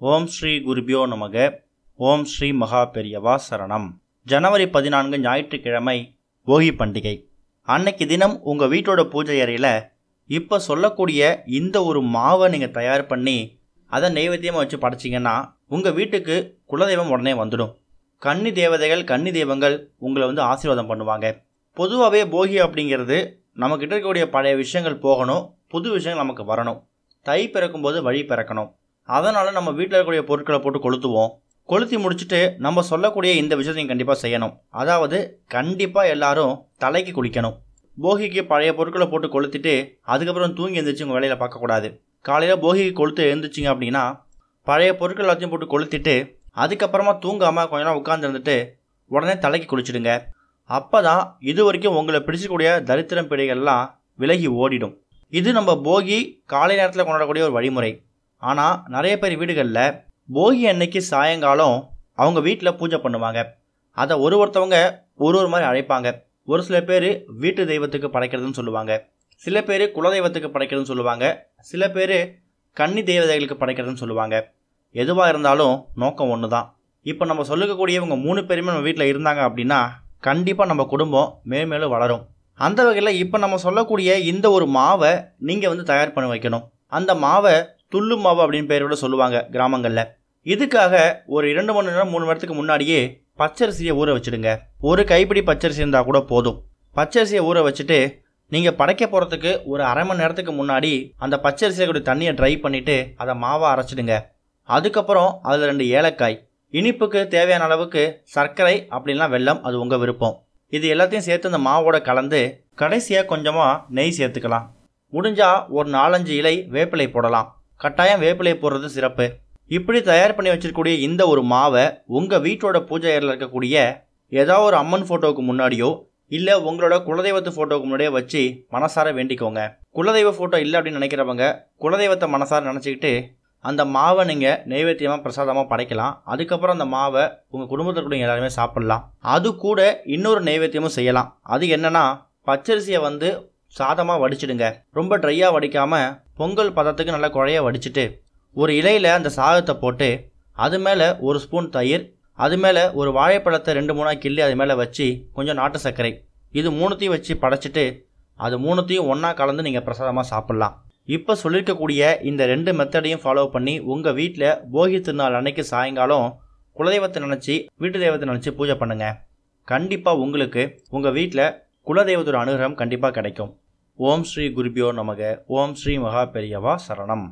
ஓம் ஸ்ரீ குருபியோ நமக. ஓம் ஸ்ரீ மகா பெரியவா சரணம். ஜனவரி 14 ஞாயிற்றுக்கிழமை போகி பண்டிகை. அன்னைக்கு தினம் உங்கள் வீட்டோட பூஜை அறையில் இப்போ சொல்லக்கூடிய இந்த ஒரு மாவை நீங்கள் தயார் பண்ணி அதை நைவேத்தியமாக வச்சு படைச்சிங்கன்னா உங்கள் வீட்டுக்கு குலதெய்வம் உடனே வந்துடும். கன்னி தேவதைகள் கன்னி தெய்வங்கள் உங்களை ஆசீர்வாதம் பண்ணுவாங்க. பொதுவாகவே போகி அப்படிங்கிறது நம்மக்கிட்ட இருக்கக்கூடிய பழைய விஷயங்கள் போகணும், புது விஷயங்கள் நமக்கு வரணும். தை பிறக்கும்போது வழி பிறக்கணும். அதனால் நம்ம வீட்டில் இருக்கக்கூடிய பொருட்களை போட்டு கொளுத்துவோம். கொளுத்தி முடிச்சுட்டு நம்ம சொல்லக்கூடிய இந்த விஷயத்தையும் கண்டிப்பாக செய்யணும். அதாவது கண்டிப்பாக எல்லாரும் தலைக்கு குளிக்கணும். போகிக்கு பழைய பொருட்களை போட்டு கொளுத்திட்டு அதுக்கப்புறம் தூங்கி எழுந்திரிச்சு உங்கள் வேலையில் பார்க்கக்கூடாது. காலையில் போகிக்கு கொளுத்து எழுந்திரிச்சிங்க அப்படின்னா பழைய பொருட்கள் எல்லாத்தையும் போட்டு கொளுத்திட்டு அதுக்கப்புறமா தூங்காமல் கொஞ்ச நேரம் உட்காந்துருந்துட்டு உடனே தலைக்கு குளிச்சுடுங்க. அப்போ தான் இது வரைக்கும் உங்களை பிடிச்சக்கூடிய தரித்திரம் பிழைகள்லாம் விலகி ஓடிடும். இது நம்ம போகி காலை நேரத்தில் கொண்டாடக்கூடிய ஒரு வழிமுறை. ஆனால் நிறைய பேர் வீடுகளில் போகி அன்னைக்கு சாயங்காலம் அவங்க வீட்டில் பூஜை பண்ணுவாங்க. அதை ஒருத்தவங்க ஒரு மாதிரி அழைப்பாங்க. ஒரு சில பேர் வீட்டு தெய்வத்துக்கு படைக்கிறதுன்னு சொல்லுவாங்க, சில பேர் குலதெய்வத்துக்கு படைக்கிறதுன்னு சொல்லுவாங்க, சில பேர் கன்னி தேவதைகளுக்கு படைக்கிறதுன்னு சொல்லுவாங்க. எதுவாக இருந்தாலும் நோக்கம் ஒன்று தான். இப்போ நம்ம சொல்லக்கூடியவங்க 3 பேருமே நம்ம வீட்டில் இருந்தாங்க அப்படின்னா கண்டிப்பாக நம்ம குடும்பம் மேலும் வளரும். அந்த வகையில் இப்போ நம்ம சொல்லக்கூடிய இந்த ஒரு மாவை நீங்கள் தயார் பண்ணி வைக்கணும். அந்த மாவை துள்ளு மாவு அப்படின்னு பேரோட சொல்லுவாங்க கிராமங்களில். இதுக்காக ஒரு 2 மணி நேரம் 3 மணி நேரத்துக்கு முன்னாடியே பச்சரிசியை ஊற வச்சுடுங்க. ஒரு கைப்பிடி பச்சரிசி இருந்தால் கூட போதும். பச்சரிசியை ஊற வச்சுட்டு நீங்கள் படைக்க போகிறதுக்கு ஒரு அரை மணி நேரத்துக்கு முன்னாடி அந்த பச்சரிசியை கூட தண்ணியை ட்ரை பண்ணிவிட்டு அதை மாவாக அரைச்சிடுங்க. அதுக்கப்புறம் அதில் 2 ஏலக்காய், இனிப்புக்கு தேவையான அளவுக்கு சர்க்கரை அப்படின்லாம் வெல்லம், அது உங்கள் விருப்பம். இது எல்லாத்தையும் சேர்த்து அந்த மாவோட கலந்து கடைசியாக கொஞ்சமாக நெய் சேர்த்துக்கலாம். முடிஞ்சால் ஒரு 4-5 இலை வேப்பிலை போடலாம். கட்டாயம் வேப்பிலை போடுறது சிறப்பு. இப்படி தயார் பண்ணி வச்சிருக்கக்கூடிய இந்த ஒரு மாவை உங்கள் வீட்டோட பூஜை அறையில் இருக்கக்கூடிய ஏதாவது ஒரு அம்மன் ஃபோட்டோவுக்கு முன்னாடியோ இல்லை உங்களோட குலதெய்வத்து ஃபோட்டோவுக்கு முன்னாடியோ வச்சு மனசார வேண்டிக்கோங்க. குலதெய்வ ஃபோட்டோ இல்லை அப்படின்னு நினைக்கிறவங்க குலதெய்வத்தை மனசார நினச்சிக்கிட்டு அந்த மாவை நீங்கள் நைவேத்தியமாக பிரசாதமாக படைக்கலாம். அதுக்கப்புறம் அந்த மாவை உங்கள் குடும்பத்தில் கூட எல்லாருமே சாப்பிட்லாம். அது கூட இன்னொரு நைவேத்தியமும் செய்யலாம். அது என்னென்னா, பச்சரிசியை சாதமாக வடிச்சிடுங்க. ரொம்ப ட்ரையாக வடிக்காமல் பொங்கல் பதத்துக்கு நல்லா குழைய வடிச்சிட்டு ஒரு இலையில் அந்த சாதத்தை போட்டு அது மேலே 1 ஸ்பூன் தயிர், அது மேலே ஒரு வாழைப்பழத்தை 2-3 கிள்ளி அது மேலே வச்சு கொஞ்சம் நாட்டு சர்க்கரை, இது 3த்தையும் வச்சு படைச்சிட்டு அது 3த்தையும் ஒன்றா கலந்து நீங்கள் பிரசாதமாக சாப்பிட்லாம். இப்போ சொல்லியிருக்கக்கூடிய இந்த 2 மெத்தடையும் ஃபாலோ பண்ணி உங்கள் வீட்டில் போகி திருநாள் அன்னைக்கு சாயங்காலம் குலதெய்வத்தை நினச்சி வீட்டு தெய்வத்தை நினச்சி பூஜை பண்ணுங்கள். கண்டிப்பாக உங்களுக்கு உங்கள் வீட்டில் குலதெய்வத்தோட அனுகிரகம் கண்டிப்பாக கிடைக்கும். ஓம் ஸ்ரீ குருபியோ நமக. ஓம் ஸ்ரீ மகா பெரியவா சரணம்.